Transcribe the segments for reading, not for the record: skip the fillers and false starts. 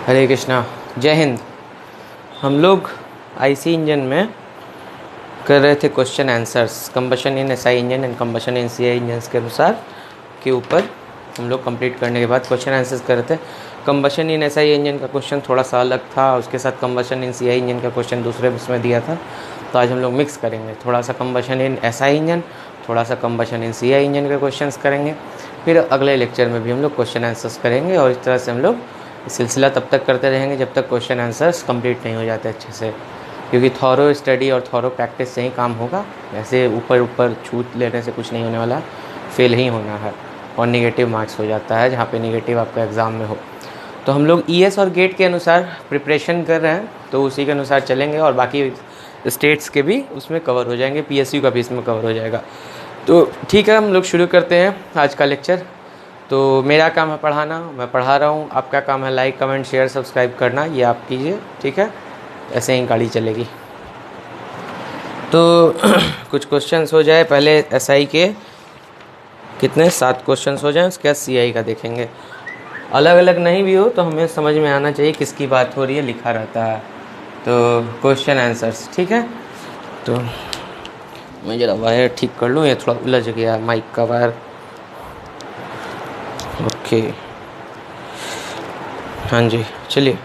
हरे कृष्णा, जय हिंद। हम लोग आईसी इंजन में कर रहे थे question answers combustion in SI engine and combustion in CI engines के अनुसार के ऊपर हम लोग कंप्लीट करने के बाद क्वेश्चन आंसर्स कर रहे थे। कंबशन इन एसआई इंजन का क्वेश्चन थोड़ा सा अलग था, उसके साथ कंबशन इन सीआई इंजन का क्वेश्चन दूसरे उसमें दिया था। तो आज हम लोग मिक्स करेंगे, थोड़ा सा कंबशन इन एसआई इंजन, थोड़ा सा कंबशन इन सीआई इंजन के क्वेश्चंस करेंगे। फिर अगले लेक्चर में भी हम लोग क्वेश्चन आंसर्स करेंगे और इस तरह से हम लोग सिलसिला तब तक करते रहेंगे जब तक क्वेश्चन आंसर्स कंप्लीट नहीं हो जाते अच्छे से, क्योंकि थॉरो स्टडी और थॉरो प्रैक्टिस से ही काम होगा। ऐसे ऊपर ऊपर छूट लेने से कुछ नहीं होने वाला, फेल ही होना है और निगेटिव मार्क्स हो जाता है जहाँ पे निगेटिव आपका एग्ज़ाम में हो। तो हम लोग ईएस और गेट के अनुसार प्रिपरेशन कर रहे हैं, तो उसी के अनुसार चलेंगे और बाकी स्टेट्स के भी उसमें कवर हो जाएंगे, पीएसयू का भी इसमें कवर हो जाएगा। तो ठीक है, हम लोग शुरू करते हैं आज का लेक्चर। तो मेरा काम है पढ़ाना, मैं पढ़ा रहा हूँ। आपका काम है लाइक कमेंट शेयर सब्सक्राइब करना, ये आप कीजिए, ठीक है। ऐसे ही गाड़ी चलेगी। तो कुछ क्वेश्चंस हो जाए पहले, एसआई के कितने 7 क्वेश्चंस हो जाएं, उसके बाद सीआई का देखेंगे। अलग अलग नहीं भी हो तो हमें समझ में आना चाहिए किसकी बात हो रही है, लिखा रहता है। तो क्वेश्चन आंसर्स, ठीक है। तो मैं ज़रा वायर ठीक कर लूँ, ये थोड़ा उलझ गया माइक का वायर। ओके, हाँ जी, चलिए।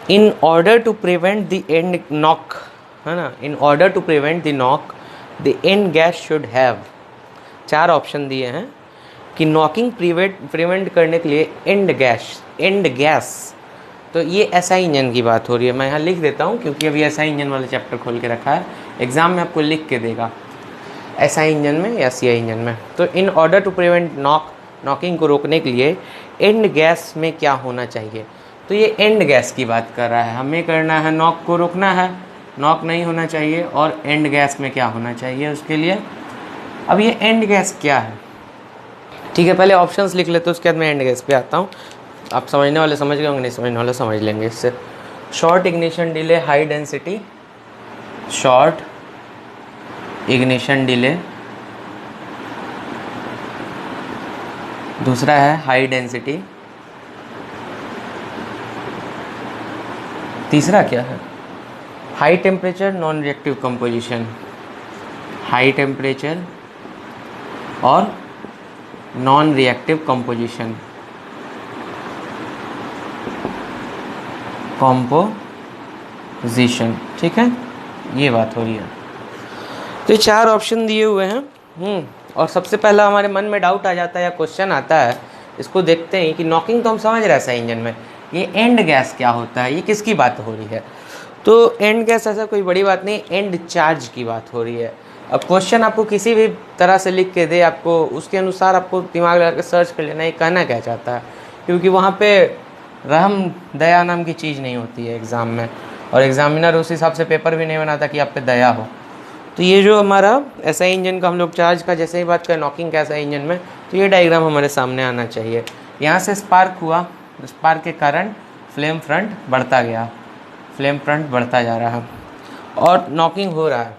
In order to prevent the end knock, है ना, in order to prevent the knock the end gas should have, 4 option दिए हैं कि नॉकिंग प्रिवेंट करने के लिए एंड गैस। तो ये एसआई इंजन की बात हो रही है। मैं यहाँ लिख देता हूँ क्योंकि अभी एसआई इंजन वाला चैप्टर खोल के रखा है, एग्ज़ाम में आपको लिख के देगा एसआई इंजन में या सीआई इंजन में। तो in order to prevent knocking को रोकने के लिए एंड गैस में क्या होना चाहिए। तो ये एंड गैस की बात कर रहा है, हमें करना है नॉक को रोकना है, नॉक नहीं होना चाहिए। और एंड गैस में क्या होना चाहिए उसके लिए। अब ये एंड गैस क्या है, ठीक है, पहले ऑप्शंस लिख लेते, उसके बाद मैं एंड गैस पे आता हूँ। आप समझने वाले समझ गए होंगे, नहीं समझने वाले समझ लेंगे इससे। Short ignition delay, high density, short ignition delay. दूसरा है हाई डेंसिटी। तीसरा क्या है, high temperature non reactive composition, high temperature और नॉन रिएक्टिव कंपोजिशन, कॉम्पोजिशन, ठीक है, ये बात हो रही है। तो 4 ऑप्शन दिए हुए हैं। और सबसे पहला हमारे मन में डाउट आ जाता है या क्वेश्चन आता है, इसको देखते हैं कि नॉकिंग तो हम समझ रहे हैं सही इंजन में, ये एंड गैस क्या होता है, ये किसकी बात हो रही है। तो एंड गैस ऐसा कोई बड़ी बात नहीं, एंड चार्ज की बात हो रही है। अब क्वेश्चन आपको किसी भी तरह से लिख के दे, आपको उसके अनुसार आपको दिमाग लगा के सर्च कर लेना ये कहना क्या चाहता है, क्योंकि वहाँ पे रहम दया नाम की चीज़ नहीं होती है एग्ज़ाम में, और एग्जामिनर उस हिसाब से पेपर भी नहीं बनाता कि आप पे दया हो। तो ये जो हमारा एसआई इंजन का हम लोग चार्ज का जैसे ही बात करें नॉकिंग का एसआई इंजन में, तो ये डायग्राम हमारे सामने आना चाहिए। यहाँ से स्पार्क हुआ, स्पार्क के कारण फ्लेम फ्रंट बढ़ता गया, फ्लेम फ्रंट बढ़ता जा रहा है और नॉकिंग हो रहा है।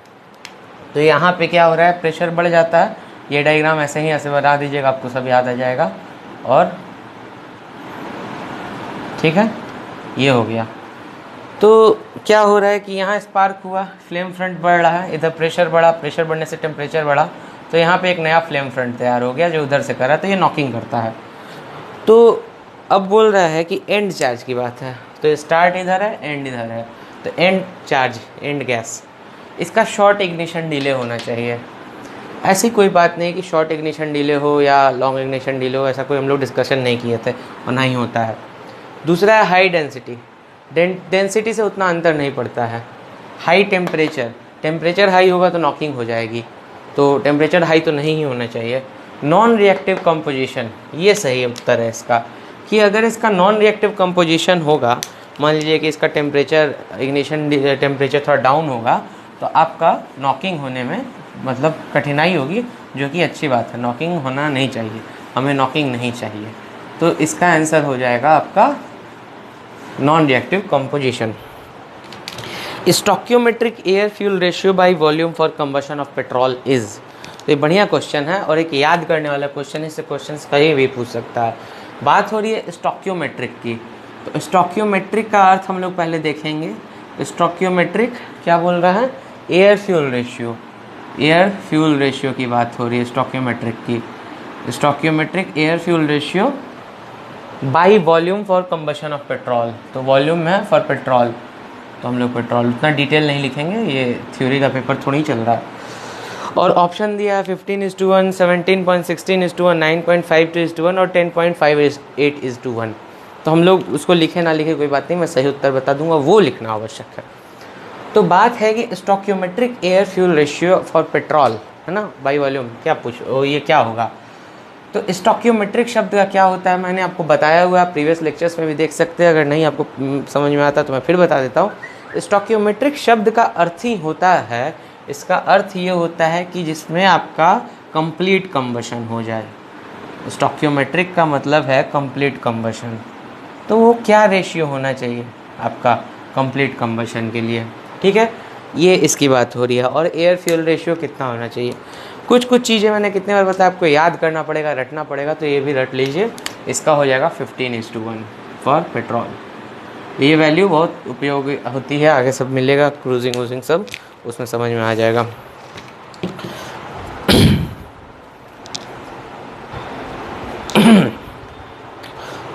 तो यहाँ पे क्या हो रहा है, प्रेशर बढ़ जाता है। ये डायग्राम ऐसे ही ऐसे बना दीजिएगा, आपको सब याद आ जाएगा। और ठीक है, ये हो गया। तो क्या हो रहा है कि यहाँ स्पार्क हुआ, फ्लेम फ्रंट बढ़ रहा है, इधर प्रेशर बढ़ा, प्रेशर बढ़ने से टेम्परेचर बढ़ा, तो यहाँ पे एक नया फ्लेम फ्रंट तैयार हो गया जो उधर से कर रहा है, तो ये नॉकिंग करता है। तो अब बोल रहा है कि एंड चार्ज की बात है, तो स्टार्ट इधर है, एंड इधर है, तो एंड चार्ज, एंड गैस, इसका शॉर्ट इग्निशन डिले होना चाहिए। ऐसी कोई बात नहीं कि शॉर्ट इग्निशन डिले हो या लॉन्ग इग्निशन डिले हो, ऐसा कोई हम लोग डिस्कशन नहीं किए थे और ना ही होता है। दूसरा है हाई डेंसिटी, डेंसिटी से उतना अंतर नहीं पड़ता है। हाई टेम्परेचर, टेम्परेचर हाई होगा तो नॉकिंग हो जाएगी, तो टेम्परेचर हाई तो नहीं ही होना चाहिए। नॉन रिएक्टिव कंपोजिशन, ये सही उत्तर है इसका, कि अगर इसका नॉन रिएक्टिव कंपोजिशन होगा, मान लीजिए कि इसका टेम्परेचर इग्निशन टेम्परेचर थोड़ा डाउन होगा, तो आपका नॉकिंग होने में मतलब कठिनाई होगी, जो कि अच्छी बात है। नॉकिंग होना नहीं चाहिए, हमें नॉकिंग नहीं चाहिए। तो इसका आंसर हो जाएगा आपका non reactive composition. Stoichiometric air fuel ratio by volume for combustion of petrol is. तो ये बढ़िया क्वेश्चन है और एक याद करने वाला क्वेश्चन है, इससे क्वेश्चन कहीं भी पूछ सकता है। बात हो रही है स्टोक्योमेट्रिक की। तो स्टोकियोमेट्रिक का अर्थ हम लोग पहले देखेंगे। स्टोकियोमेट्रिक क्या बोल रहा है? Air fuel ratio, air fuel ratio की बात हो रही है स्टोकियोमेट्रिक की। Stoichiometric air fuel ratio by volume for combustion of petrol. तो वॉल्यूम है फॉर पेट्रोल, तो हम लोग पेट्रोल उतना डिटेल नहीं लिखेंगे, ये थ्योरी का पेपर थोड़ी ही चल रहा है। और ऑप्शन दिया है 15:1, 17.16:1, 9.52:1 और 10.58:1। तो हम लोग उसको लिखे ना लिखे कोई बात नहीं, मैं सही उत्तर बता दूंगा, वो लिखना आवश्यक है। तो बात है कि stoichiometric air fuel ratio for petrol, है ना, बाई वॉल्यूम, क्या ये क्या होगा? तो स्टोकियोमेट्रिक शब्द का क्या होता है मैंने आपको बताया हुआ है, प्रीवियस लेक्चर्स में भी देख सकते हैं, अगर नहीं आपको समझ में आता तो मैं फिर बता देता हूँ। स्टोकियोमेट्रिक शब्द का अर्थ ही होता है, इसका अर्थ ये होता है कि जिसमें आपका कंप्लीट कंबशन हो जाए। स्टोकियोमेट्रिक का मतलब है कंप्लीट कंबशन। तो वो क्या रेशियो होना चाहिए आपका कंप्लीट कंबशन के लिए, ठीक है, ये इसकी बात हो रही है। और एयर फ्यूल रेशियो कितना होना चाहिए, कुछ चीज़ें मैंने कितने बार बताया, आपको याद करना पड़ेगा, रटना पड़ेगा, तो ये भी रट लीजिए। इसका हो जाएगा 15:1 फॉर पेट्रोल। ये वैल्यू बहुत उपयोगी होती है, आगे सब मिलेगा, क्रूजिंग वूजिंग सब उसमें समझ में आ जाएगा।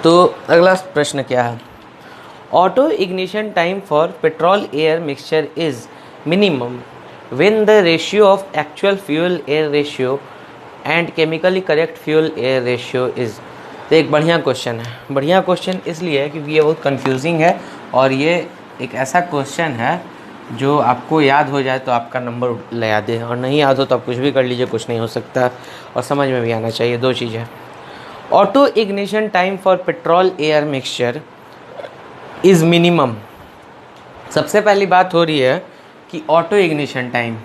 तो अगला प्रश्न क्या है? Auto ignition time for petrol air mixture is minimum when the ratio of actual fuel air ratio and chemically correct fuel air ratio is। तो एक बढ़िया क्वेश्चन है, बढ़िया क्वेश्चन इसलिए है क्योंकि ये बहुत कंफ्यूजिंग है और ये एक ऐसा क्वेश्चन है जो आपको याद हो जाए तो आपका नंबर ले याद है, और नहीं याद हो तो आप कुछ भी कर लीजिए, कुछ नहीं हो सकता, और समझ में भी आना चाहिए। दो चीज़ें, auto ignition time for petrol air mixture is minimum. सबसे पहली बात हो रही है कि ऑटो इग्निशन टाइम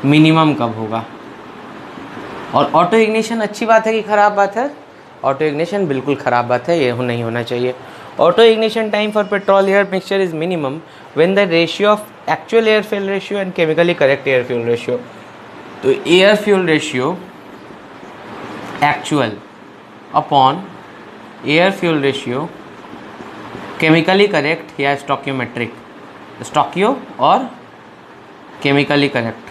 मिनिमम कब होगा? और ऑटो इग्निशन अच्छी बात है कि ख़राब बात है? ऑटो इग्निशन बिल्कुल ख़राब बात है, ये नहीं होना चाहिए। Auto ignition time for petrol air mixture is minimum when the ratio of actual air fuel ratio and chemically correct air fuel ratio. तो air fuel ratio actual upon air fuel ratio chemically correct या stoichiometric, स्टोकियो और chemically correct,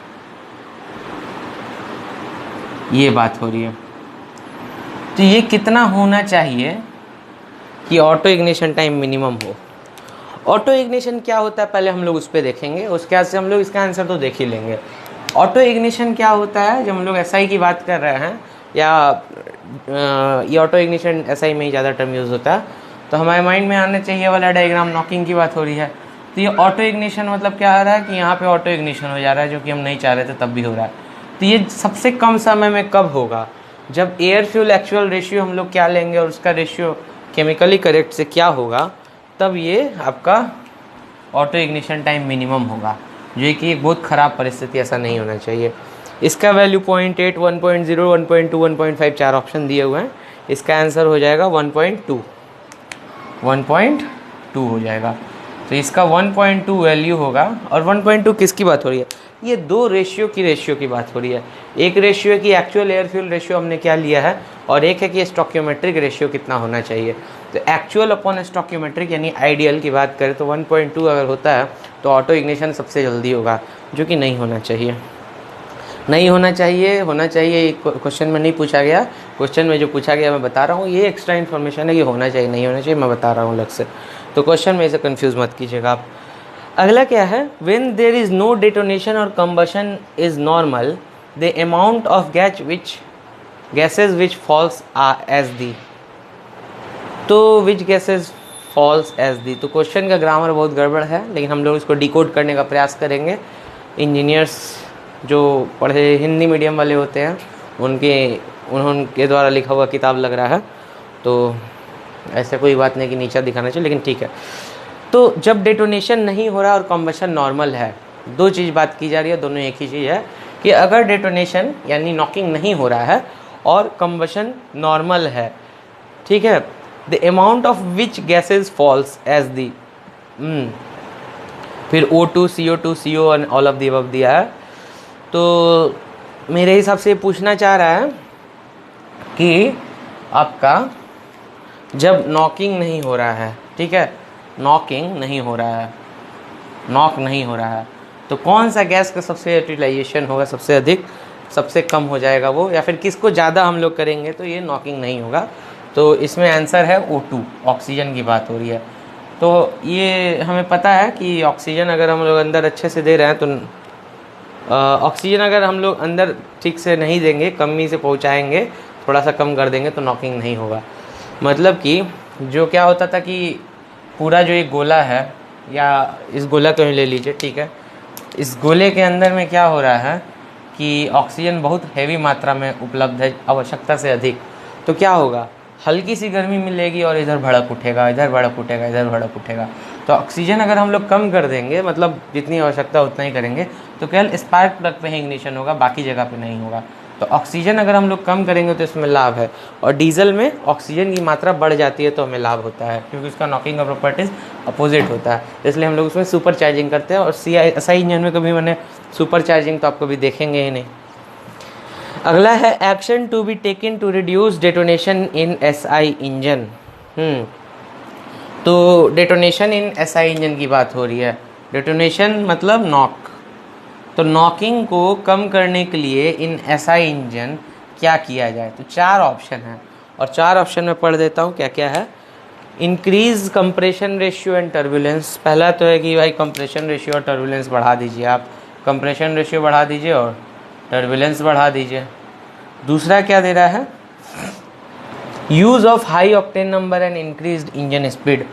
ये बात हो रही है। तो ये कितना होना चाहिए कि ऑटो इग्निशन टाइम मिनिमम हो? ऑटो इग्निशन क्या होता है पहले हम लोग उस पर देखेंगे, उसके बाद से हम लोग इसका आंसर तो देख ही लेंगे। ऑटो इग्निशन क्या होता है? जब हम लोग एसआई की बात कर रहे हैं, या ये ऑटो इग्निशन एसआई में ही ज़्यादा टर्म यूज़ होता है, तो हमारे माइंड में आना चाहिए वाला डायग्राम, नॉकिंग की बात हो रही है। तो ये ऑटो इग्निशन मतलब क्या हो रहा है कि यहाँ पे ऑटो इग्निशन हो जा रहा है, जो कि हम नहीं चाह रहे थे तब भी हो रहा है। तो ये सबसे कम समय में कब होगा? जब एयर फ्यूल एक्चुअल रेशियो हम लोग क्या लेंगे और उसका रेशियो केमिकली करेक्ट से क्या होगा, तब ये आपका ऑटो इग्निशन टाइम मिनिमम होगा, जो कि एक बहुत ख़राब परिस्थिति, ऐसा नहीं होना चाहिए। इसका वैल्यू 0.8, 1.0, 1.2, 1.5 चार ऑप्शन दिए हुए हैं। इसका आंसर हो जाएगा 1.2 हो जाएगा। तो इसका 1.2 वैल्यू होगा। और 1.2 किसकी बात हो रही है? ये दो रेशियो की बात हो रही है। एक रेशियो की एक्चुअल एयर फ्यूल रेशियो हमने क्या लिया है, और एक है कि स्टोकियोमेट्रिक रेशियो कितना होना चाहिए। तो एक्चुअल अपॉन स्टोकियोमेट्रिक यानी आइडियल की बात करें तो 1.2 अगर होता है तो ऑटो इग्निशन सबसे जल्दी होगा, जो कि नहीं होना चाहिए। होना चाहिए क्वेश्चन में नहीं पूछा गया। क्वेश्चन में जो पूछा गया मैं बता रहा हूँ, ये एक्स्ट्रा इन्फॉर्मेशन है कि होना चाहिए नहीं होना चाहिए मैं बता रहा हूँ अलग से, तो क्वेश्चन में इसे कंफ्यूज मत कीजिएगा आप। अगला क्या है? When there is no detonation और combustion is normal, the amount of gases which falls as the. तो which gases falls as the, तो क्वेश्चन का ग्रामर बहुत गड़बड़ है, लेकिन हम लोग इसको डिकोड करने का प्रयास करेंगे। इंजीनियर्स जो पढ़े हिंदी मीडियम वाले होते हैं उनके द्वारा लिखा हुआ किताब लग रहा है, तो ऐसे कोई बात नहीं कि नीचा दिखाना चाहिए, लेकिन ठीक है। तो जब डेटोनेशन नहीं हो रहा और कम्बशन नॉर्मल है, दो चीज़ बात की जा रही है, दोनों एक ही चीज़ है कि अगर डेटोनेशन यानी नॉकिंग नहीं हो रहा है और कम्बशन नॉर्मल है, ठीक है, the amount of which gases falls as the, फिर O2, CO2, CO and all of the above दिया है। तो मेरे हिसाब से पूछना चाह रहा है कि आपका जब नॉकिंग नहीं हो रहा है, ठीक है, नॉकिंग नहीं हो रहा है, नॉक नहीं हो रहा है, तो कौन सा गैस का सबसे यूटिलाइजेशन होगा, सबसे अधिक, सबसे कम हो जाएगा वो, या फिर किसको ज़्यादा हम लोग करेंगे तो ये नॉकिंग नहीं होगा। तो इसमें आंसर है O2, ऑक्सीजन की बात हो रही है। तो ये हमें पता है कि ऑक्सीजन अगर हम लोग अंदर अच्छे से दे रहे हैं तो ऑक्सीजन अगर हम लोग अंदर ठीक से नहीं देंगे, कमी से पहुंचाएंगे, थोड़ा सा कम कर देंगे तो नॉकिंग नहीं होगा। मतलब कि जो क्या होता था कि पूरा जो ये गोला है, या इस गोला को ही ले लीजिए, ठीक है, इस गोले के अंदर में क्या हो रहा है कि ऑक्सीजन बहुत हैवी मात्रा में उपलब्ध है, आवश्यकता से अधिक। तो क्या होगा, हल्की सी गर्मी मिलेगी और इधर भड़क उठेगा, इधर भड़क उठेगा, इधर भड़क उठेगा। तो ऑक्सीजन अगर हम लोग कम कर देंगे, मतलब जितनी आवश्यकता उतना ही करेंगे, तो केवल स्पार्क प्लग पे ही इग्निशन होगा, बाकी जगह पे नहीं होगा। तो ऑक्सीजन अगर हम लोग कम करेंगे तो इसमें लाभ है। और डीजल में ऑक्सीजन की मात्रा बढ़ जाती है तो हमें लाभ होता है, क्योंकि उसका नॉकिंग का प्रॉपर्टीज अपोजिट होता है, इसलिए हम लोग उसमें सुपर चार्जिंग करते हैं। और SI इंजन में कभी मैंने सुपर चार्जिंग तो आप कभी देखेंगे ही नहीं। अगला है action to be taken to reduce detonation in SI engine. तो डेटोनेशन इन SI इंजन की बात हो रही है। डेटोनेशन मतलब नॉक। तो नॉकिंग को कम करने के लिए इन SI इंजन क्या किया जाए, तो 4 ऑप्शन है, और 4 ऑप्शन में पढ़ देता हूँ क्या क्या है। Increase compression ratio and turbulence. पहला तो है कि भाई कंप्रेशन रेशियो और टर्बुलेंस बढ़ा दीजिए, आप कंप्रेशन रेशियो बढ़ा दीजिए और टर्बुलेंस बढ़ा दीजिए। दूसरा क्या दे रहा है, use of high octane number and increased engine speed.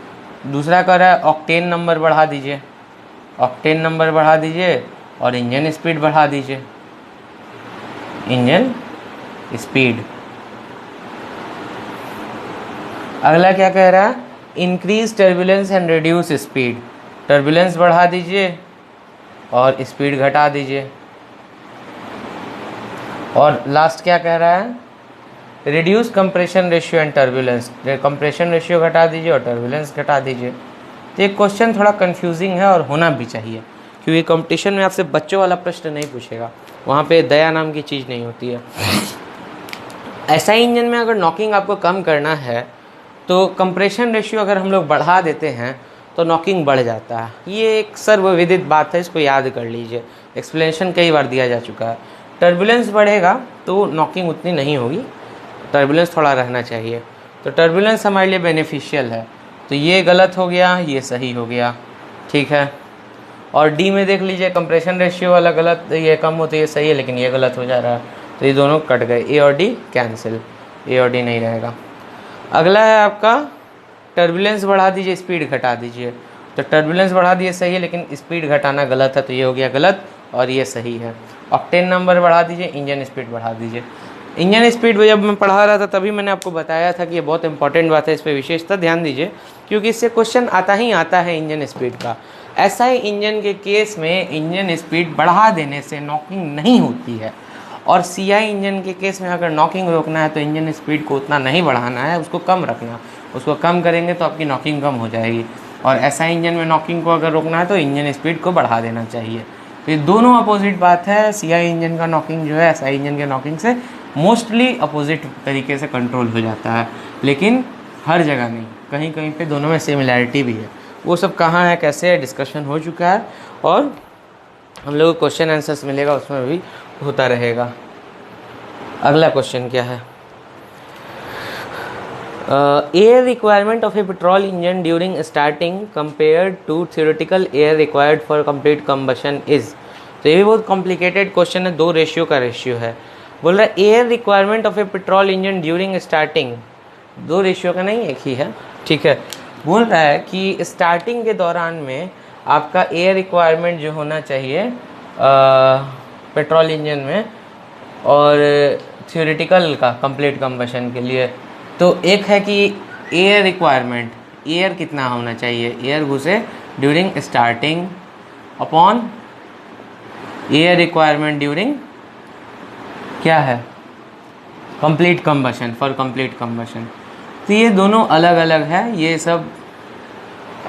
दूसरा कह रहा है ऑक्टेन नंबर बढ़ा दीजिए, ऑक्टेन नंबर बढ़ा दीजिए और इंजन स्पीड बढ़ा दीजिए, इंजन स्पीड। अगला क्या कह रहा है, increase turbulence and reduce speed. Turbulence बढ़ा दीजिए और स्पीड घटा दीजिए। और लास्ट क्या कह रहा है, reduce compression ratio and turbulence. Compression ratio घटा दीजिए और टर्बुलेंस घटा दीजिए। तो ये क्वेश्चन थोड़ा कंफ्यूजिंग है और होना भी चाहिए, क्योंकि कंपटीशन में आपसे बच्चों वाला प्रश्न नहीं पूछेगा, वहाँ पे दया नाम की चीज़ नहीं होती है। SI इंजन में अगर नॉकिंग आपको कम करना है तो कंप्रेशन रेशियो अगर हम लोग बढ़ा देते हैं तो नॉकिंग बढ़ जाता है। ये एक सर्वविदित बात है, इसको याद कर लीजिए, एक्सप्लेनेशन कई बार दिया जा चुका है। टर्बुलेंस बढ़ेगा तो नॉकिंग उतनी नहीं होगी, टर्बुलेंस थोड़ा रहना चाहिए। तो टर्बुलेंस हमारे लिए बेनिफिशियल है। तो ये गलत हो गया, ये सही हो गया, ठीक है। और डी में देख लीजिए, कंप्रेशन रेशियो वाला गलत, ये कम हो तो ये सही है, लेकिन ये गलत हो जा रहा है, तो ये दोनों कट गए, ए और डी कैंसिल, ए और डी नहीं रहेगा। अगला है आपका टर्बुलेंस बढ़ा दीजिए, स्पीड घटा दीजिए। तो टर्बुलेंस बढ़ा दिए सही है, लेकिन स्पीड घटाना गलत है, तो ये हो गया गलत और ये सही है। ऑक्टेन नंबर बढ़ा दीजिए, इंजन स्पीड बढ़ा दीजिए। इंजन स्पीड जब मैं पढ़ा रहा था तभी मैंने आपको बताया था कि ये बहुत इंपॉर्टेंट बात है, इस पर विशेषता ध्यान दीजिए, क्योंकि इससे क्वेश्चन आता ही आता है इंजन स्पीड का। SI इंजन के केस में इंजन स्पीड बढ़ा देने से नॉकिंग नहीं होती है, और CI इंजन के केस में अगर नॉकिंग रोकना है तो इंजन स्पीड को उतना नहीं बढ़ाना है, उसको कम रखना। उसको कम करेंगे तो आपकी नॉकिंग कम हो जाएगी। और SI इंजन में नॉकिंग को अगर रोकना है तो इंजन स्पीड को बढ़ा देना चाहिए। तो ये दोनों अपोजिट बात है। CI इंजन का नॉकिंग जो है SI इंजन के नॉकिंग से मोस्टली अपोजिट तरीके से कंट्रोल हो जाता है, लेकिन हर जगह नहीं, कहीं कहीं पे दोनों में सिमिलैरिटी भी है। वो सब कहाँ है, कैसे है, डिस्कशन हो चुका है, और हम लोग को क्वेश्चन आंसर्स मिलेगा, उसमें भी होता रहेगा। अगला क्वेश्चन क्या है, air requirement of a petrol engine during starting compared to theoretical air required for complete combustion is. तो ये भी बहुत कॉम्प्लिकेटेड क्वेश्चन है, 2 रेशियो का रेशियो है। बोल रहा है air requirement of a petrol engine during starting, 2 ratio का नहीं, एक ही है, ठीक है। बोल रहा है कि स्टार्टिंग के दौरान में आपका एयर रिक्वायरमेंट जो होना चाहिए पेट्रोल इंजन में, और थियोरेटिकल का कंप्लीट कंबशन के लिए, तो एक है कि एयर रिक्वायरमेंट, एयर कितना होना चाहिए, एयर घुसे during starting upon air requirement during क्या है, complete combustion, for complete combustion. तो ये दोनों अलग अलग है। ये सब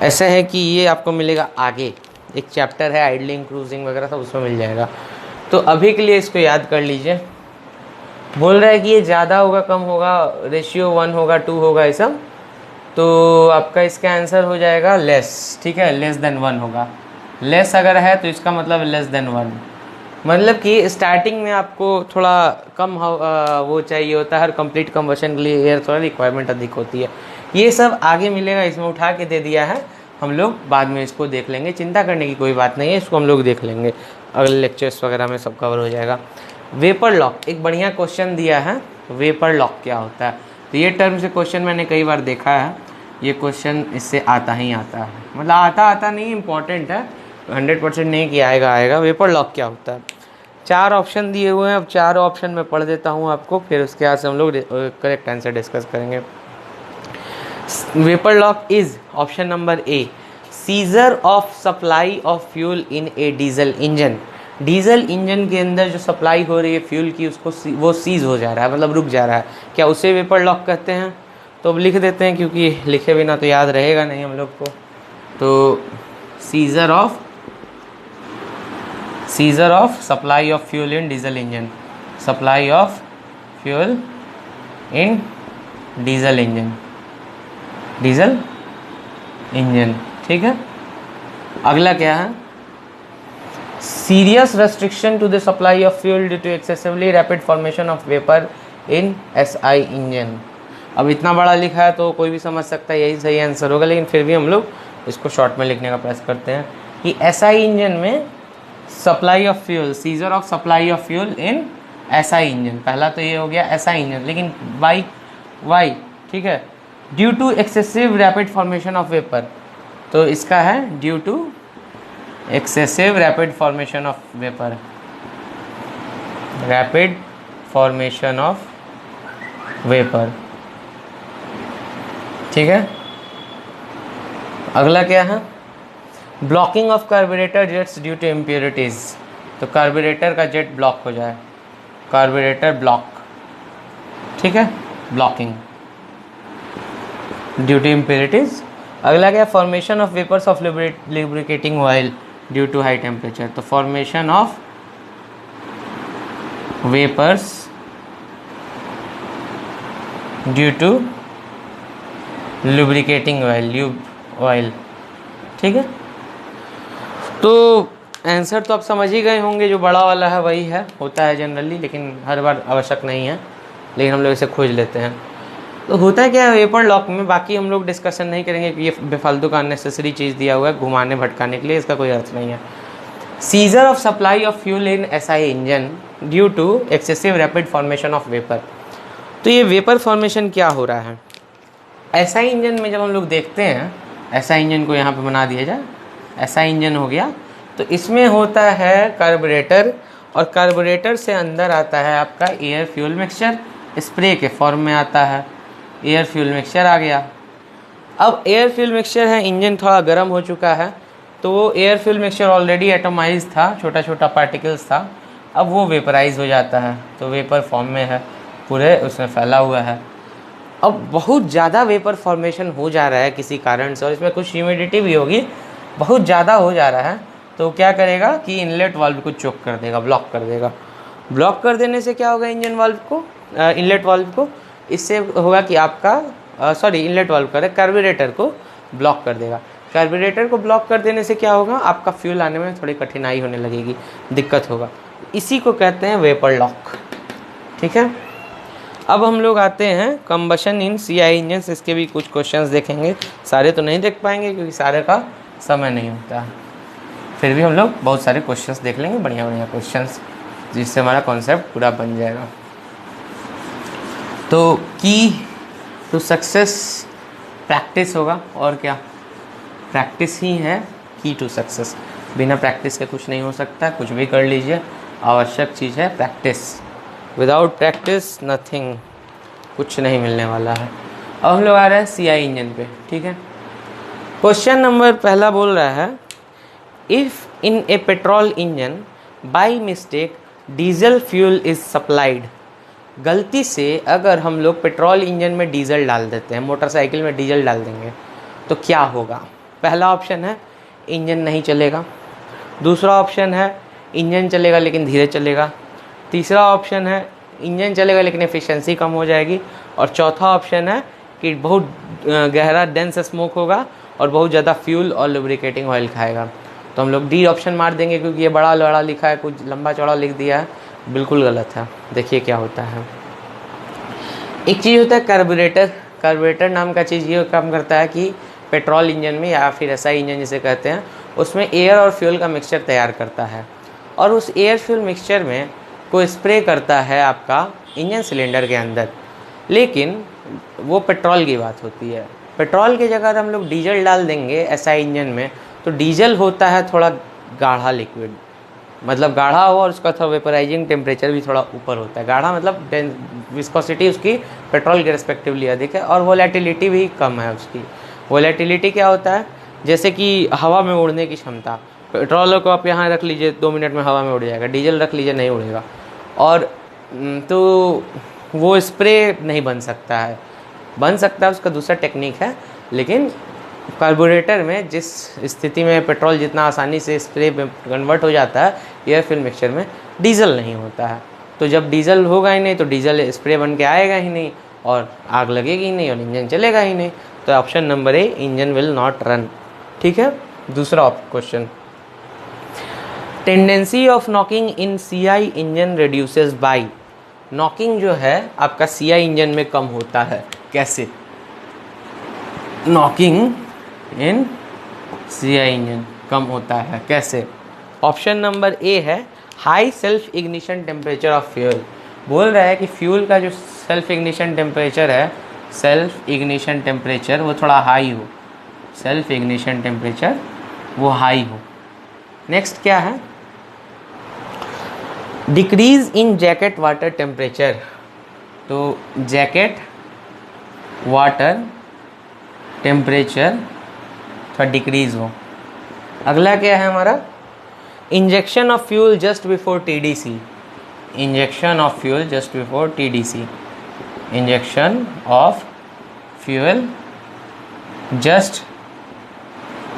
ऐसा है कि ये आपको मिलेगा आगे, एक चैप्टर है आइडलिंग क्रूजिंग वगैरह सब, उसमें मिल जाएगा। तो अभी के लिए इसको याद कर लीजिए। बोल रहा है कि ये ज़्यादा होगा कम होगा, रेशियो 1 होगा 2 होगा ये सब, तो आपका इसका आंसर हो जाएगा लेस। ठीक है, लेस देन 1 होगा। लेस अगर है तो इसका मतलब लेस देन 1, मतलब कि स्टार्टिंग में आपको थोड़ा कम वो चाहिए होता है, हर कंप्लीट कंबशन के लिए एयर थोड़ा रिक्वायरमेंट अधिक होती है। ये सब आगे मिलेगा, इसमें उठा के दे दिया है, हम लोग बाद में इसको देख लेंगे, चिंता करने की कोई बात नहीं है, इसको हम लोग देख लेंगे अगले लेक्चर्स वगैरह में, सब कवर हो जाएगा। वेपर लॉक एक बढ़िया क्वेश्चन दिया है, वेपर लॉक क्या होता है। तो ये टर्म से क्वेश्चन मैंने कई बार देखा है, ये क्वेश्चन इससे आता ही आता है, मतलब आता नहीं, इम्पॉर्टेंट है, 100% नहीं कि आएगा। वेपर लॉक क्या होता है, 4 ऑप्शन दिए हुए हैं, अब 4 ऑप्शन में पढ़ देता हूँ आपको, फिर उसके बाद से हम लोग करेक्ट आंसर डिस्कस करेंगे। Vapour lock is option number A, scissor of supply of fuel in A diesel engine. Diesel engine के अंदर जो सप्लाई हो रही है फ्यूल की, उसको वो सीज हो जा रहा है, मतलब रुक जा रहा है, क्या उसे वेपर लॉक कहते हैं। तो अब लिख देते हैं, क्योंकि लिखे बिना तो याद रहेगा नहीं हम लोग को। तो seizure of supply of fuel in diesel engine, supply of fuel in diesel engine. ठीक है, अगला क्या है, serious restriction to the supply of fuel due to excessively rapid formation of vapour in SI engine. अब इतना बड़ा लिखा है तो कोई भी समझ सकता है यही सही आंसर होगा, लेकिन फिर भी हम लोग इसको शॉर्ट में लिखने का प्रयास करते हैं कि एसआई इंजन में supply of fuel, scissor of supply of fuel in SI engine, पहला तो ये हो गया एसआई इंजन, लेकिन वाई ठीक है, due to excessive rapid formation of vapour, तो इसका है due to excessive rapid formation of vapour, rapid formation of vapour. ठीक है, अगला क्या है, blocking of carburettor jets due to impurities, तो कार्बोरेटर का जेट ब्लॉक हो जाए, कार्बोरेटर ब्लॉक। ठीक है, ब्लॉकिंग ड्यू टू इम्प्योरिटीज। अगला क्या, formation of vapours of lubricating oil due to high temperature, तो formation of vapours due to lubricating oil. ठीक है, तो आंसर तो आप समझ ही गए होंगे, जो बड़ा वाला है वही है, होता है जनरली, लेकिन हर बार आवश्यक नहीं है, लेकिन हम लोग इसे खोज लेते हैं। तो होता है क्या है वेपर लॉक में, बाकी हम लोग डिस्कशन नहीं करेंगे कि ये बेफालतू का अननेसेसरी चीज़ दिया हुआ है घुमाने भटकाने के लिए, इसका कोई अर्थ नहीं है। Seizure of supply of fuel in SI engine due to excessive rapid formation of vapour, तो ये वेपर फॉर्मेशन क्या हो रहा है एसआई इंजन में। जब हम लोग देखते हैं एसआई इंजन को, यहाँ पे बना दिया जाए, एसआई इंजन हो गया, तो इसमें होता है कार्बोरेटर, और कार्बोरेटर से अंदर आता है आपका एयर फ्यूल मिक्सचर, स्प्रे के फॉर्म में आता है, एयर फ्यूल मिक्सचर आ गया। अब एयर फ्यूल मिक्सचर है, इंजन थोड़ा गर्म हो चुका है, तो वो air fuel mixture already atomise था, छोटा छोटा पार्टिकल्स था, अब वो वेपराइज हो जाता है, तो वेपर फॉर्म में है, पूरे उसमें फैला हुआ है। अब बहुत ज़्यादा वेपर फॉर्मेशन हो जा रहा है किसी कारण से, और इसमें कुछ ह्यूमिडिटी भी होगी, बहुत ज़्यादा हो जा रहा है, तो क्या करेगा कि इनलेट वाल्व को चोक कर देगा, ब्लॉक कर देगा। ब्लॉक कर देने से क्या होगा इंजन वाल्व को, इनलेट वाल्व को, इससे होगा कि आपका इनलेट वाल्व करे कार्बोरेटर को ब्लॉक कर देगा। कार्बोरेटर को ब्लॉक कर देने से क्या होगा, आपका फ्यूल आने में थोड़ी कठिनाई होने लगेगी, दिक्कत होगा, इसी को कहते हैं वेपर लॉक। ठीक है, अब हम लोग आते हैं कंबशन इन सीआई इंजन, इसके भी कुछ क्वेश्चंस देखेंगे, सारे तो नहीं देख पाएंगे क्योंकि सारे का समय नहीं होता, फिर भी हम लोग बहुत सारे क्वेश्चंस देख लेंगे, बढ़िया बढ़िया क्वेश्चंस, जिससे हमारा कॉन्सेप्ट पूरा बन जाएगा। तो की टू सक्सेस प्रैक्टिस होगा, और क्या, प्रैक्टिस ही है की टू सक्सेस, बिना प्रैक्टिस के कुछ नहीं हो सकता, कुछ भी कर लीजिए, आवश्यक चीज़ है प्रैक्टिस, विदाउट प्रैक्टिस नथिंग, कुछ नहीं मिलने वाला है। अब हम लोग आ रहे हैं सीआई इंजन पे। ठीक है, क्वेश्चन नंबर पहला बोल रहा है, if in A petrol engine by mistake diesel fuel is supplied, गलती से अगर हम लोग पेट्रोल इंजन में डीजल डाल देते हैं, मोटरसाइकिल में डीजल डाल देंगे, तो क्या होगा। पहला ऑप्शन है इंजन नहीं चलेगा, दूसरा ऑप्शन है इंजन चलेगा लेकिन धीरे चलेगा। तीसरा ऑप्शन है इंजन चलेगा लेकिन एफिशिएंसी कम हो जाएगी। और चौथा ऑप्शन है कि बहुत गहरा डेंस स्मोक होगा और बहुत ज़्यादा फ्यूल और लुब्रिकेटिंग ऑयल खाएगा। तो हम लोग डी ऑप्शन मार देंगे क्योंकि ये बड़ा लड़ा लिखा है, कुछ लंबा चौड़ा लिख दिया है, बिल्कुल गलत है। देखिए क्या होता है। एक चीज़ होता है कार्बोरेटर। कार्बोरेटर नाम का चीज़ ये काम करता है कि पेट्रोल इंजन में या फिर एसआई इंजन जिसे कहते हैं उसमें एयर और फ्यूल का मिक्सचर तैयार करता है और उस एयर फ्यूल मिक्सचर में को स्प्रे करता है आपका इंजन सिलेंडर के अंदर। लेकिन वो पेट्रोल की बात होती है। पेट्रोल की जगह हम लोग डीजल डाल देंगे एसआई इंजन में, तो डीजल होता है थोड़ा गाढ़ा लिक्विड, मतलब गाढ़ा हो और उसका थोड़ा वेपराइजिंग टेम्परेचर भी थोड़ा ऊपर होता है। गाढ़ा मतलब विस्कोसिटी उसकी पेट्रोल के रिस्पेक्टिवली अधिक है और वोलेटिलिटी भी कम है उसकी। वोलेटिलिटी क्या होता है, जैसे कि हवा में उड़ने की क्षमता। पेट्रोल को आप यहाँ रख लीजिए 2 मिनट में हवा में उड़ जाएगा, डीजल रख लीजिए नहीं उड़ेगा। और तो वो स्प्रे नहीं बन सकता है, बन सकता है उसका दूसरा टेक्निक है। लेकिन कार्बोरेटर में जिस स्थिति में पेट्रोल जितना आसानी से स्प्रे में कन्वर्ट हो जाता है एयर फ्यूल मिक्सचर में डीजल नहीं होता है। तो जब डीजल होगा ही नहीं तो डीजल स्प्रे बन के आएगा ही नहीं और आग लगेगी ही नहीं और इंजन चलेगा ही नहीं। तो option number A, engine will not run. ठीक है। दूसरा question, tendency of knocking in CI engine reduces by. Knocking जो है आपका सीआई इंजन में कम होता है, कैसे? नॉकिंग इन सीआई इंजन कम होता है कैसे? ऑप्शन नंबर ए है high self ignition temperature of fuel. बोल रहा है कि फ्यूल का जो सेल्फ इग्निशन टेम्परेचर है, सेल्फ इग्निशन टेम्परेचर वो थोड़ा हाई हो, सेल्फ इग्निशन टेम्परेचर वो हाई हो। नेक्स्ट क्या है, decrease in jacket water temperature. तो जैकेट वाटर टेम्परेचर थोड़ा डिक्रीज हो। अगला क्या है हमारा, injection of fuel just before TDC. Injection of fuel just before TDC, injection of fuel just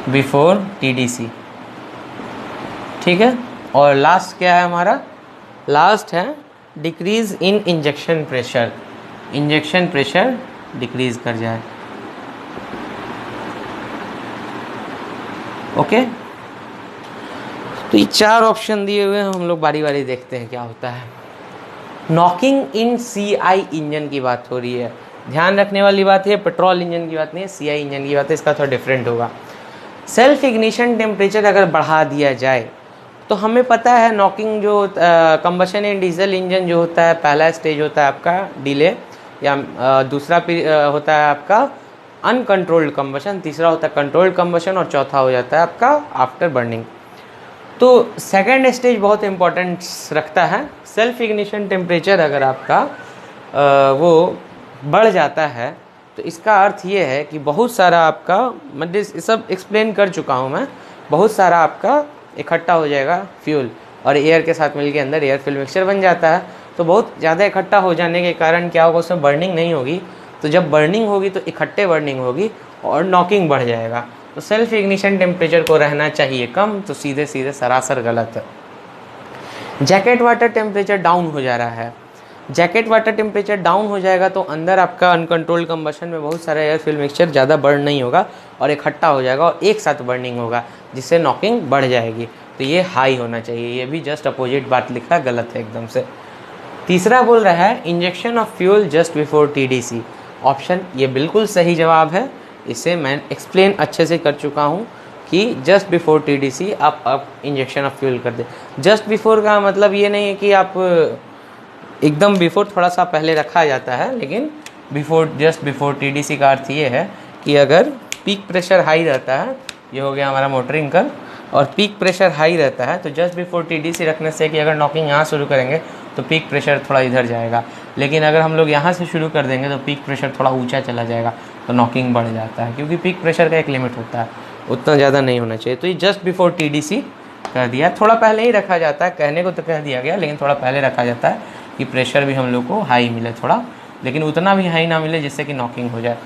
before TDC. ठीक है। और लास्ट क्या है हमारा, लास्ट है decrease in injection pressure. Injection pressure decrease कर जाए। ओके। तो ये 4 ऑप्शन दिए हुए हैं, हम लोग बारी बारी देखते हैं क्या होता है। नॉकिंग इन सीआई इंजन की बात हो रही है। ध्यान रखने वाली बात है, पेट्रोल इंजन की बात नहीं है, सीआई इंजन की बात है, इसका थोड़ा डिफरेंट होगा। सेल्फ इग्निशन टेम्परेचर अगर बढ़ा दिया जाए तो हमें पता है नॉकिंग जो कंबशन इन डीजल इंजन जो होता है, पहला स्टेज होता है आपका डिले या दूसरा होता है आपका अनकंट्रोल्ड कंबशन, तीसरा होता है कंट्रोल्ड कंबशन और चौथा हो जाता है आपका आफ्टर बर्निंग। तो सेकेंड स्टेज बहुत इंपॉर्टेंस रखता है। सेल्फ इग्निशन टेम्परेचर अगर आपका वो बढ़ जाता है तो इसका अर्थ ये है कि बहुत सारा आपका, मैं सब एक्सप्लेन कर चुका हूँ मैं, बहुत सारा आपका इकट्ठा हो जाएगा फ्यूल और एयर के साथ मिलके अंदर एयर फ्यूल मिक्सचर बन जाता है। तो बहुत ज़्यादा इकट्ठा हो जाने के कारण क्या होगा, उसमें बर्निंग नहीं होगी। तो जब बर्निंग होगी तो इकट्ठे बर्निंग होगी और नॉकिंग बढ़ जाएगा। तो सेल्फ इग्निशन टेम्परेचर को रहना चाहिए कम, तो सीधे सीधे सरासर गलत है। जैकेट वाटर टेम्परेचर डाउन हो जा रहा है। जैकेट वाटर टेम्परेचर डाउन हो जाएगा तो अंदर आपका अनकंट्रोल्ड कंबशन में बहुत सारा एयर फ्यूल मिक्सचर ज़्यादा बर्न नहीं होगा और इकट्ठा हो जाएगा और एक साथ बर्निंग होगा जिससे नॉकिंग बढ़ जाएगी। तो ये हाई होना चाहिए, ये भी जस्ट अपोजिट बात लिखा, गलत है एकदम से। तीसरा बोल रहा है injection of fuel just before TDC. Option ये बिल्कुल सही जवाब है, इसे मैं एक्सप्लेन अच्छे से कर चुका हूँ कि जस्ट बिफोर टीडीसी आप इंजेक्शन ऑफ फ्यूल कर दे। जस्ट बिफोर का मतलब ये नहीं है कि आप एकदम बिफोर, थोड़ा सा पहले रखा जाता है, लेकिन बिफोर, जस्ट बिफोर टीडीसी का अर्थ ये है कि अगर पीक प्रेशर हाई रहता है, ये हो गया हमारा मोटरिंग का, और पीक प्रेशर हाई रहता है तो जस्ट बिफोर टीडीसी रखने से कि अगर नॉकिंग यहाँ शुरू करेंगे तो पीक प्रेशर थोड़ा इधर जाएगा, लेकिन अगर हम लोग यहाँ से शुरू कर देंगे तो पीक प्रेशर थोड़ा ऊंचा चला जाएगा तो नॉकिंग बढ़ जाता है, क्योंकि पीक प्रेशर का एक लिमिट होता है, उतना ज़्यादा नहीं होना चाहिए। तो ये जस्ट बिफोर टीडीसी कह दिया, थोड़ा पहले ही रखा जाता है, कहने को तो कह दिया गया लेकिन थोड़ा पहले रखा जाता है कि प्रेशर भी हम लोग को हाई मिले थोड़ा, लेकिन उतना भी हाई ना मिले जिससे कि नॉकिंग हो जाए।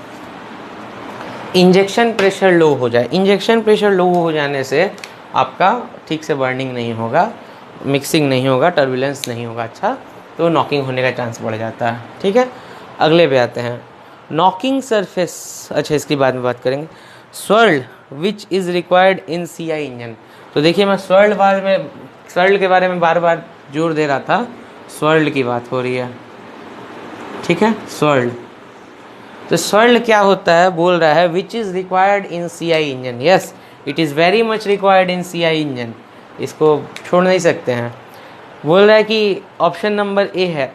इंजेक्शन प्रेशर लो हो जाए, इंजेक्शन प्रेशर लो हो जाने से आपका ठीक से बर्निंग नहीं होगा मिक्सिंग नहीं होगा, टर्बुलेंस नहीं होगा अच्छा, तो नॉकिंग होने का चांस बढ़ जाता है। ठीक है, अगले पे आते हैं। नॉकिंग सरफेस, अच्छा इसकी बाद में बात करेंगे। Swirl which is required in CI engine. तो देखिए मैं स्वर्ल के बारे में बार बार जोर दे रहा था, स्वर्ल की बात हो रही है। ठीक है, स्वर्ल, तो स्वर्ल क्या होता है, बोल रहा है which is required in CI engine. Yes, it is very much required in CI engine, इसको छोड़ नहीं सकते हैं। बोल रहा है कि ऑप्शन नंबर ए है,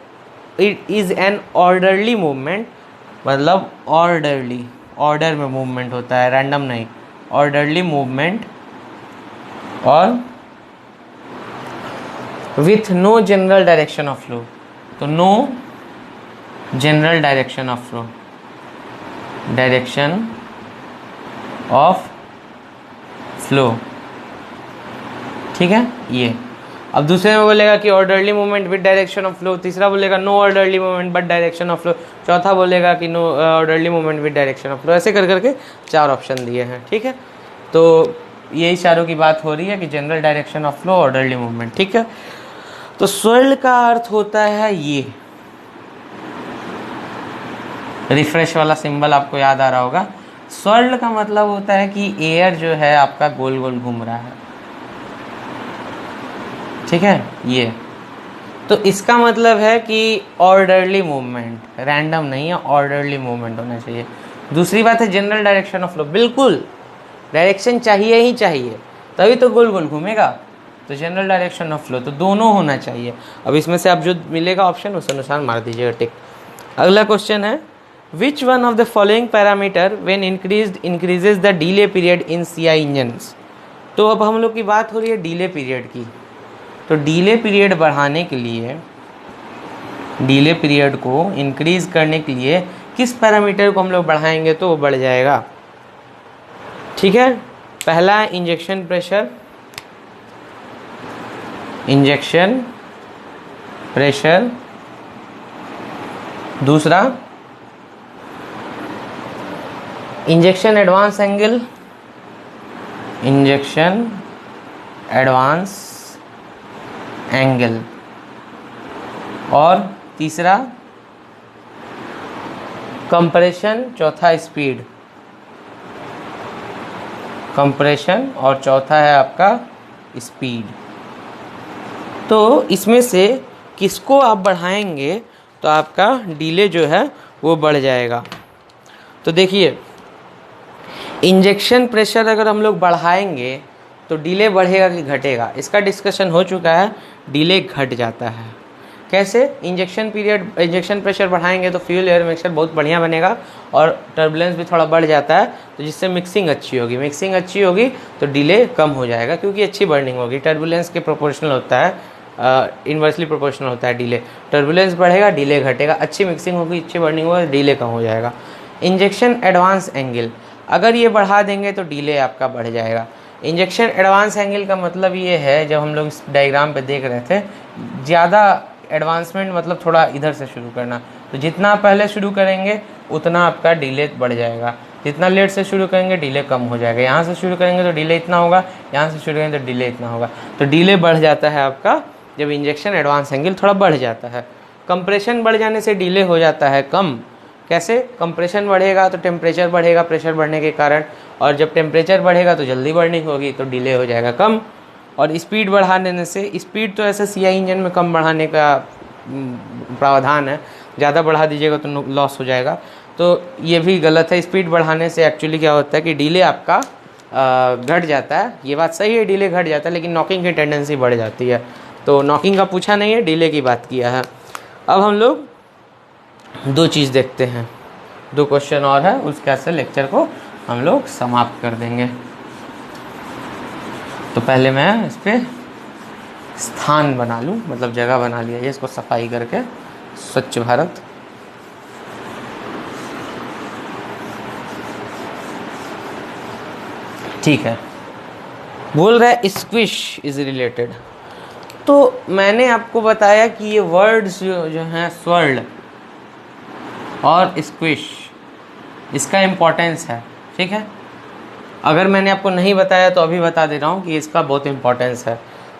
it is an orderly movement, मतलब ऑर्डरली, ऑर्डर में मूवमेंट होता है, रैंडम नहीं, ऑर्डरली मूवमेंट, और with no general direction of flow. तो no general direction of flow, direction of flow. ठीक है, ये अब दूसरे में बोलेगा कि orderly movement with direction of flow, तीसरा बोलेगा no orderly movement but direction of flow, चौथा बोलेगा कि no orderly movement with direction of flow. ऐसे कर करके 4 ऑप्शन दिए हैं। ठीक है, तो यही चारों की बात हो रही है कि general direction of flow, orderly movement. ठीक है, तो स्वर्ल का अर्थ होता है ये, रिफ्रेश वाला सिंबल आपको याद आ रहा होगा। स्वर्ल का मतलब होता है कि एयर जो है आपका गोल गोल घूम रहा है। ठीक है, ये तो इसका मतलब है कि ऑर्डरली मूवमेंट, रैंडम नहीं है, ऑर्डरली मूवमेंट होना चाहिए। दूसरी बात है जनरल डायरेक्शन ऑफ फ्लो, बिल्कुल डायरेक्शन चाहिए ही चाहिए, तभी तो गोल गोल घूमेगा। तो जनरल डायरेक्शन ऑफ फ्लो, तो दोनों होना चाहिए। अब इसमें से आप जो मिलेगा ऑप्शन उस अनुसार मार दीजिएगा टिक। अगला क्वेश्चन है, which one of the following parameter when increases the delay period in CI engines. तो अब हम लोग की बात हो रही है डिले पीरियड की। तो डिले पीरियड बढ़ाने के लिए, डिले पीरियड को इंक्रीज करने के लिए किस पैरामीटर को हम लोग बढ़ाएंगे तो वो बढ़ जाएगा। ठीक है, पहला है इंजेक्शन प्रेशर, इंजेक्शन प्रेशर। दूसरा injection advance angle, injection advance angle. और तीसरा कंप्रेशन, चौथा स्पीड, कंप्रेशन, और चौथा है आपका स्पीड। तो इसमें से किसको आप बढ़ाएंगे तो आपका डिले जो है वो बढ़ जाएगा। तो देखिए इंजेक्शन प्रेशर अगर हम लोग बढ़ाएंगे तो डिले बढ़ेगा कि घटेगा, इसका डिस्कशन हो चुका है। डिले घट जाता है। कैसे? इंजेक्शन प्रेशर बढ़ाएंगे तो फ्यूल एयर मिक्सचर बहुत बढ़िया बनेगा और टर्बुलेंस भी थोड़ा बढ़ जाता है, तो जिससे मिक्सिंग अच्छी होगी तो डिले कम हो जाएगा क्योंकि अच्छी बर्निंग होगी। टर्बुलेंस के प्रोपोर्शनल होता है, इन्वर्सली प्रोपोर्शनल होता है डिले। टर्बुलेंस बढ़ेगा, डिले घटेगा, अच्छी मिक्सिंग होगी, अच्छी बर्निंग होगी, डिले कम हो जाएगा। इंजेक्शन एडवांस एंगल अगर ये बढ़ा देंगे तो डिले आपका बढ़ जाएगा। इंजेक्शन एडवांस एंगल का मतलब ये है, जब हम लोग इस डायग्राम पे देख रहे थे, ज़्यादा एडवांसमेंट मतलब थोड़ा इधर से शुरू करना, तो जितना पहले शुरू करेंगे उतना आपका डिले बढ़ जाएगा, जितना लेट से शुरू करेंगे डिले कम हो जाएगा। यहाँ से शुरू करेंगे तो डिले इतना होगा, यहाँ से शुरू करेंगे तो डिले इतना होगा, तो डिले बढ़ जाता है आपका जब इंजेक्शन एडवांस एंगल थोड़ा बढ़ जाता है। कंप्रेशन बढ़ जाने से डिले हो जाता है कम। कैसे? कंप्रेशन बढ़ेगा तो टेम्परेचर बढ़ेगा प्रेशर बढ़ने के कारण, और जब टेम्परेचर बढ़ेगा तो जल्दी बर्निंग होगी तो डिले हो जाएगा कम। और स्पीड बढ़ा देने से, स्पीड तो ऐसे CI इंजन में कम बढ़ाने का प्रावधान है, ज़्यादा बढ़ा दीजिएगा तो लॉस हो जाएगा, तो ये भी गलत है। स्पीड बढ़ाने से एक्चुअली क्या होता है कि डिले आपका घट जाता है। ये बात सही है, डिले घट जाता है, लेकिन नॉकिंग की टेंडेंसी बढ़ जाती है। तो नॉकिंग का पूछा नहीं है, डिले की बात किया है। अब हम लोग दो चीज़ देखते हैं, 2 क्वेश्चन और है, उसके बाद से लेक्चर को हम लोग समाप्त कर देंगे। तो पहले मैं इस पर स्थान बना लूँ, मतलब जगह बना लिया है इसको सफाई करके, स्वच्छ भारत। ठीक है, बोल रहा है स्क्विश इज रिलेटेड। तो मैंने आपको बताया कि ये वर्ड्स जो हैं स्वर्ल और स्क्विश, इसका इम्पोर्टेंस है। ठीक है, अगर मैंने आपको नहीं बताया तो अभी बता दे रहा हूँ कि इसका बहुत इम्पोर्टेंस है।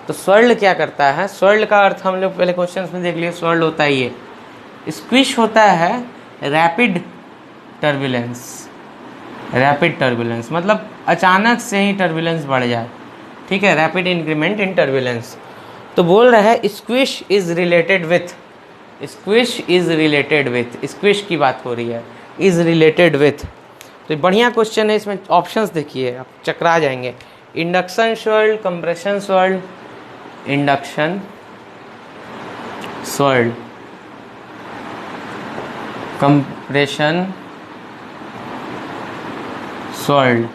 तो स्वर्ल क्या करता है, स्वर्ल का अर्थ हम लोग पहले क्वेश्चन में देख लिए, स्वर्ल होता है ये, स्क्विश होता है रैपिड टर्बुलेंस, रैपिड टर्बुलेंस मतलब अचानक से ही टर्बुलेंस बढ़ जाए, ठीक है, रैपिड इंक्रीमेंट इन टर्बुलेंस। तो बोल रहा है squish is related with, squish is related with, squish की बात हो रही है, इज रिलेटेड विथ। तो बढ़िया क्वेश्चन है, इसमें ऑप्शंस देखिए आप चकरा जाएंगे। Induction swirl, compression swirl, induction swirl, compression swirl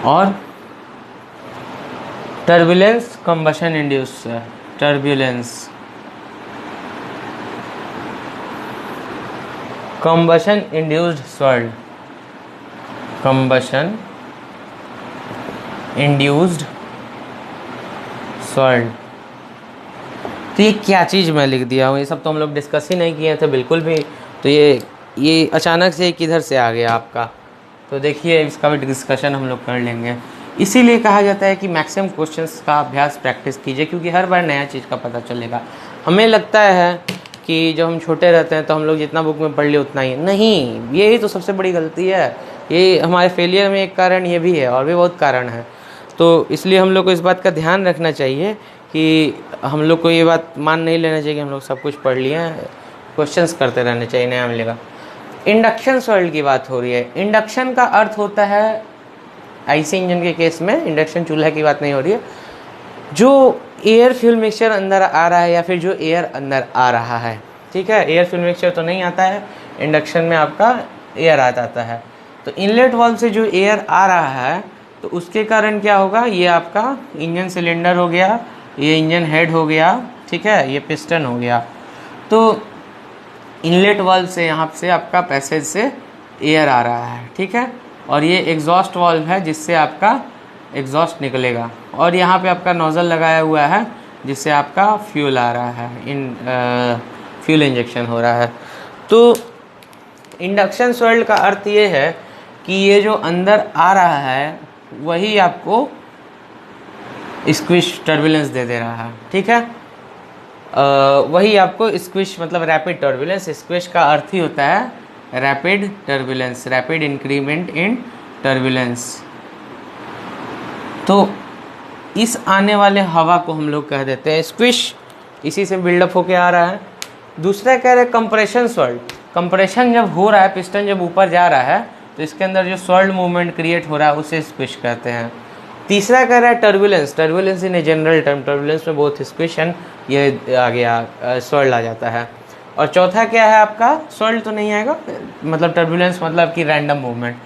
और turbulence combustion induce, turbulence combustion induced swirl, combustion induced swirl. तो ये क्या चीज़ मैं लिख दिया हूँ, ये सब तो हम लोग डिस्कस ही नहीं किए थे बिल्कुल भी। तो ये अचानक से किधर से आ गया आपका, तो देखिए इसका भी डिस्कशन हम लोग कर लेंगे। इसीलिए कहा जाता है कि मैक्सिमम क्वेश्चंस का अभ्यास प्रैक्टिस कीजिए, क्योंकि हर बार नया चीज़ का पता चलेगा। हमें लगता है कि जब हम छोटे रहते हैं तो हम लोग जितना बुक में पढ़ लिए उतना ही, नहीं, यही तो सबसे बड़ी गलती है। ये हमारे फेलियर में एक कारण ये भी है, और भी बहुत कारण है। तो इसलिए हम लोग को इस बात का ध्यान रखना चाहिए कि हम लोग को ये बात मान नहीं लेना चाहिए कि हम लोग सब कुछ पढ़ लिए हैं, क्वेश्चंस करते रहने चाहिए, नया मिलेगा। इंडक्शन स्वर्ल की बात हो रही है। इंडक्शन का अर्थ होता है, आईसी इंजन के केस में इंडक्शन चूल्हा की बात नहीं हो रही है, जो एयर फ्यूल मिक्सचर अंदर आ रहा है या फिर जो एयर अंदर आ रहा है, ठीक है। एयर फ्यूल मिक्सचर तो नहीं आता है इंडक्शन में, आपका एयर आ जाता है। तो इनलेट वाल्व से जो एयर आ रहा है तो उसके कारण क्या होगा, ये आपका इंजन सिलेंडर हो गया, ये इंजन हेड हो गया, ठीक है, ये पिस्टन हो गया। तो इनलेट वाल्व से यहाँ से आपका पैसेज से एयर आ रहा है, ठीक है, और ये एग्जॉस्ट वाल्व है जिससे आपका एग्जॉस्ट निकलेगा, और यहाँ पे आपका नोज़ल लगाया हुआ है जिससे आपका फ्यूल आ रहा है, फ्यूल इंजेक्शन हो रहा है। तो इंडक्शन स्वर्ल का अर्थ ये है कि ये जो अंदर आ रहा है वही आपको स्क्विश टर्बुलेंस दे रहा है, ठीक है। वही आपको स्क्विश मतलब रैपिड टर्बुलेंस, स्क्विश का अर्थ ही होता है rapid turbulence, rapid increment in turbulence. तो इस आने वाले हवा को हम लोग कह देते हैं स्क्विश, इसी से बिल्डअप होके आ रहा है। दूसरा कह रहे हैं कंप्रेशन स्वर्ल, कंप्रेशन जब हो रहा है, पिस्टन जब ऊपर जा रहा है तो इसके अंदर जो स्वर्ल मूवमेंट क्रिएट हो रहा है उसे स्क्विश कहते हैं। तीसरा कह रहा है turbulence, turbulence in a general term, turbulence में बोथ स्क्विश एंड ये आ गया स्वर्ल आ जाता है। और चौथा क्या है आपका, स्वर्ल तो नहीं आएगा, मतलब टर्बुलेंस मतलब कि रैंडम मूवमेंट।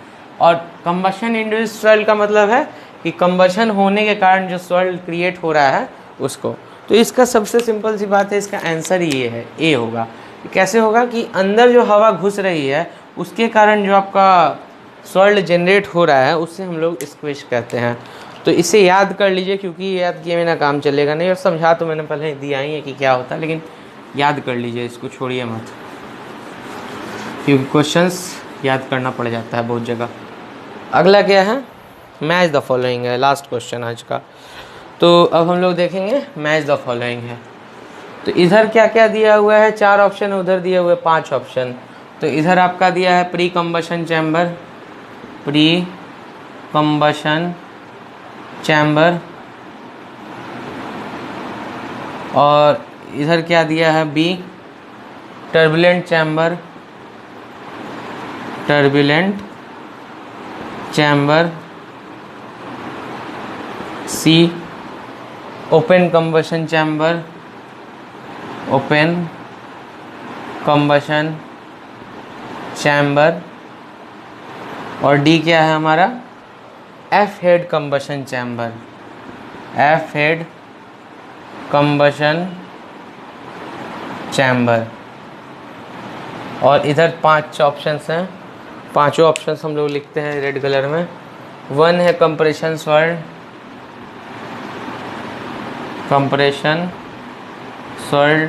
और कंबशन इंड्यूस्ड स्वर्ल का मतलब है कि कंबशन होने के कारण जो स्वर्ल क्रिएट हो रहा है उसको। तो इसका सबसे सिंपल सी बात है, इसका आंसर ये है, ए होगा। कैसे होगा कि अंदर जो हवा घुस रही है उसके कारण जो आपका स्वर्ल जनरेट हो रहा है उससे हम लोग स्क्विश कहते हैं। तो इसे याद कर लीजिए, क्योंकि याद किए बिना काम चलेगा नहीं, और समझा तो मैंने पहले दिया ही है कि क्या होता है, लेकिन याद कर लीजिए, इसको छोड़िए मत, क्योंकि क्वेश्चंस याद करना पड़ जाता है बहुत जगह। अगला क्या है, मैच द फॉलोइंग है, लास्ट क्वेश्चन आज का। तो अब हम लोग देखेंगे मैच द फॉलोइंग है। तो इधर क्या क्या दिया हुआ है, 4 ऑप्शन, उधर दिए हुए 5 ऑप्शन। तो इधर आपका दिया है pre combustion chamber, pre combustion chamber, और इधर क्या दिया है B turbulent chamber, turbulent chamber, C open combustion chamber, open combustion chamber, और डी क्या है हमारा F head combustion chamber, F head combustion chamber. और इधर 5 ऑप्शंस हैं, पांचों ऑप्शंस हम लोग लिखते हैं रेड कलर में। 1 है कंप्रेशन स्वर्ल, कंप्रेशन स्वर्ल।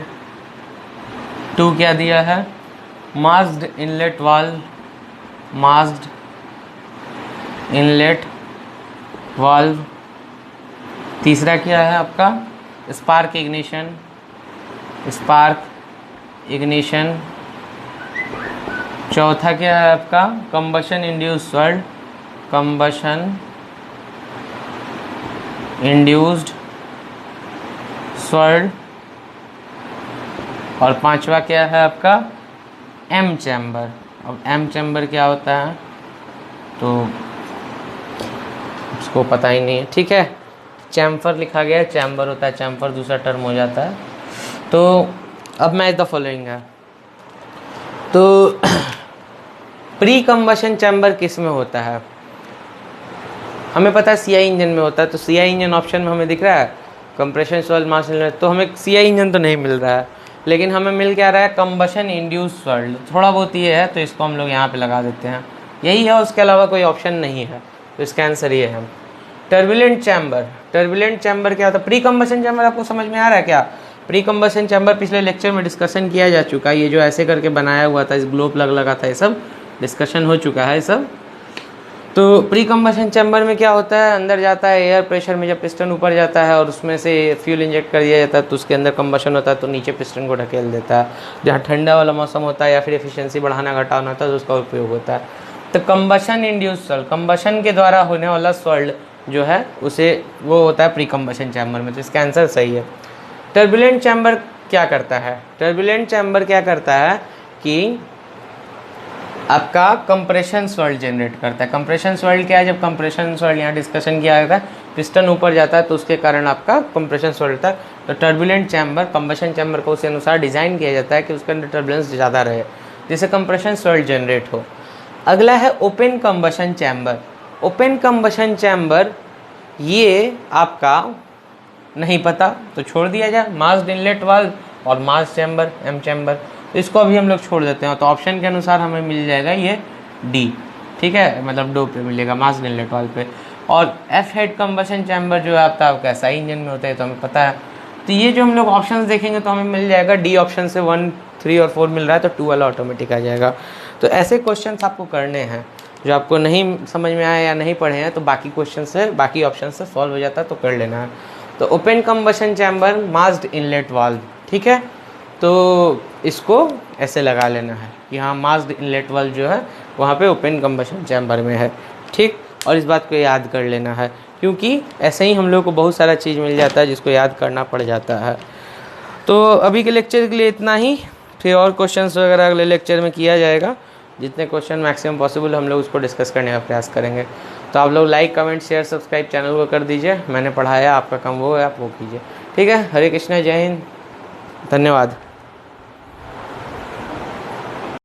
2 क्या दिया है masked inlet valve, masked inlet valve. तीसरा क्या है आपका स्पार्क इग्निशन। चौथा क्या है आपका कंबशन इंड्यूस्ड स्वर्ड। और पांचवा क्या है आपका एम चैम्बर। अब एम चैम्बर क्या होता है तो उसको पता ही नहीं है, ठीक है। चैम्फर लिखा गया है, चैम्बर होता है, चैम्फर दूसरा टर्म हो जाता है। तो अब मैच द फॉलोइंग है। तो प्री कंबशन चैम्बर किस में होता है? हमें पता है सीआई इंजन में होता है। तो सीआई इंजन ऑप्शन में हमें दिख रहा है कंप्रेशन सॉल्व मास इनलेट, तो हमें सीआई इंजन तो नहीं मिल रहा है, लेकिन हमें मिल क्या रहा है कंबशन इंड्यूस सॉल्व। थोड़ा बहुत ये है तो इसको हम लोग यहाँ पे लगा देते हैं, यही है, उसके अलावा कोई ऑप्शन नहीं है। तो इसका आंसर ये है। टर्बुलेंट चैम्बर क्या होता है? प्री कंबशन चैम्बर आपको समझ में आ रहा है क्या? प्री कंबशन चैम्बर पिछले लेक्चर में डिस्कशन किया जा चुका है। ये जो ऐसे करके बनाया हुआ था, इस ग्लोब लगा था, ये सब डिस्कशन हो चुका है सब। तो प्री कंबशन चैम्बर में क्या होता है, अंदर जाता है एयर प्रेशर में, जब पिस्टन ऊपर जाता है और उसमें से फ्यूल इंजेक्ट कर दिया जाता है तो उसके अंदर कंबशन होता है, तो नीचे पिस्टन को ढकेल देता है। जहाँ ठंडा वाला मौसम होता है या फिर एफिशिएंसी बढ़ाना घटाना होता है तो उसका उपयोग होता है। तो कंबशन इंड्यूस सॉल्व, कंबशन के द्वारा होने वाला सॉल्व जो है उसे वो होता है प्री कंबशन चैम्बर में। तो इसका आंसर सही है। टर्बुलेंट चैम्बर क्या करता है? टर्बुलेंट चैम्बर क्या करता है कि आपका कंप्रेशन सॉल्ट जनरेट करता है। कंप्रेशन सॉल्ट क्या है? जब कंप्रेशन सॉल्ट यहाँ डिस्कशन किया गया था, पिस्टन ऊपर जाता है तो उसके कारण आपका कंप्रेशन सॉल्ट होता है। तो टर्बुलेंट चैम्बर, कंबशन चैम्बर को उसी अनुसार डिज़ाइन किया जाता है कि उसके अंदर टर्बुलेंस ज़्यादा रहे, जिससे कंप्रेशन सॉल्ट जनरेट हो। अगला है open combustion chamber. Open combustion chamber ये आपका नहीं पता तो छोड़ दिया जाए, मास्ड इनलेट वाल्व और मास चैम्बर, एम चैम्बर, तो इसको अभी हम लोग छोड़ देते हैं। तो ऑप्शन के अनुसार हमें मिल जाएगा ये डी, ठीक है, मतलब डो पे मिलेगा, मास्ड इनलेट वाल्व पे। और एफ हेड कंबशन चैम्बर जो है आपका एसआई इंजन में होता है, तो हमें पता है। तो ये जो हम लोग ऑप्शंस देखेंगे तो हमें मिल जाएगा डी ऑप्शन से 1, 3 और 4 मिल रहा है, तो 2 वाला ऑटोमेटिक आ जाएगा। तो ऐसे क्वेश्चंस आपको करने हैं, जो आपको नहीं समझ में आया या नहीं पढ़े हैं तो बाकी क्वेश्चन से, बाकी ऑप्शन से सॉल्व हो जाता है, तो कर लेना है। तो open combustion chamber, massed inlet valve, ठीक है। तो इसको ऐसे लगा लेना है कि हाँ मास्ड इनलेट वाल्व जो है वहाँ पे ओपन कंबशन चैम्बर में है, ठीक। और इस बात को याद कर लेना है, क्योंकि ऐसे ही हम लोग को बहुत सारा चीज़ मिल जाता है जिसको याद करना पड़ जाता है। तो अभी के लेक्चर के लिए इतना ही, फिर और क्वेश्चंस वगैरह अगले लेक्चर में किया जाएगा। जितने क्वेश्चन मैक्सिमम पॉसिबल हम लोग उसको डिस्कस करने का प्रयास करेंगे। तो आप लोग like, comment, share, subscribe channel को कर दीजिए। मैंने पढ़ाया, आपका काम वो है, आप वो कीजिए, ठीक है। हरे कृष्णा, जय हिंद, धन्यवाद।